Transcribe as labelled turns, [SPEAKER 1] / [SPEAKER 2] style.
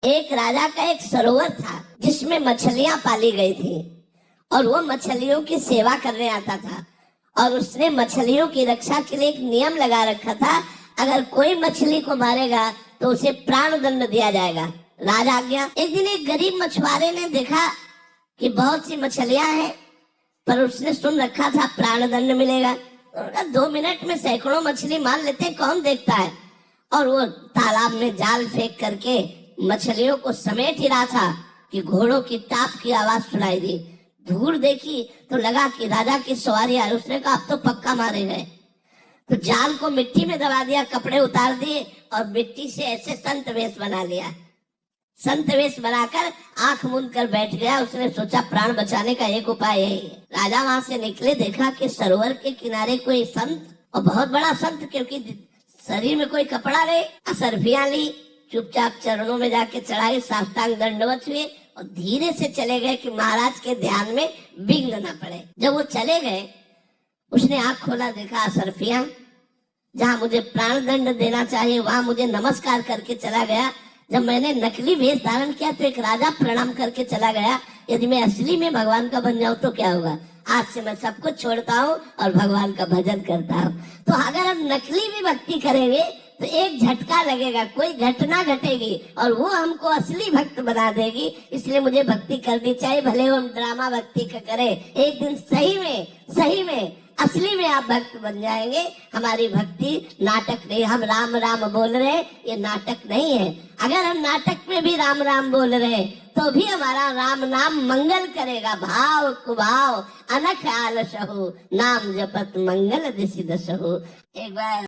[SPEAKER 1] एक राजा का एक सरोवर था जिसमें मछलियां पाली गई थी और वो मछलियों की सेवा करने आता था। और उसने मछलियों की रक्षा के लिए एक नियम लगा रखा था, अगर कोई मछली को मारेगा तो उसे प्राण दंड दिया जाएगा। राजा आज्ञा। एक दिन एक गरीब मछुआरे ने देखा कि बहुत सी मछलियां हैं, पर उसने सुन रखा था प्राण दंड मिलेगा। तो 2 मिनट में सैकड़ों मछली मार लेते, कौन देखता है। और वो तालाब में जाल फेंक करके मछलियों को समेट ही रहा था कि घोड़ों की टाप की आवाज सुनाई दी। दूर देखी तो लगा कि राजा की सवारी आ रही। उसने कहा अब तो पक्का मारे गए। तो जाल को मिट्टी में दबा दिया, कपड़े उतार दिए और मिट्टी से ऐसे संत वेश बना लिया। संत वेश बनाकर आंख मूंद कर बैठ गया। उसने सोचा प्राण बचाने का एक उपाय यही है। राजा वहां से निकले, देखा कि सरोवर के किनारे कोई संत, और बहुत बड़ा संत, क्योंकि शरीर में कोई कपड़ा नहीं, असरफियां ली, चुपचाप चरणों में जाके चढ़ाई, साष्टांग दंडवत हुए और धीरे से चले गए कि महाराज के ध्यान में विघ्न न पड़े। जब वो चले गए, उसने आंख खोला, देखा असरफियां जहां मुझे प्राण दंड देना चाहिए वहां मुझे नमस्कार करके चला गया। जब मैंने नकली वेश धारण किया तो एक राजा प्रणाम करके चला गया। यदि मैं असली में भगवान का बन जाऊं तो क्या होगा। आज से मैं सब कुछ छोड़ता हूँ और भगवान का भजन करता हूँ। तो अगर हम नकली भी भक्ति करेंगे तो एक झटका लगेगा, कोई घटना घटेगी और वो हमको असली भक्त बना देगी। इसलिए मुझे भक्ति करनी चाहिए, भले हम ड्रामा भक्ति का करें। एक दिन सही में असली में आप भक्त बन जाएंगे। हमारी भक्ति नाटक नहीं, हम राम राम बोल रहे, ये नाटक नहीं है। अगर हम नाटक में भी राम राम बोल रहे तो भी हमारा राम नाम मंगल करेगा। भाव कुभाव अनख आलसहु, नाम जपत मंगल दिसि दसहु। एक बार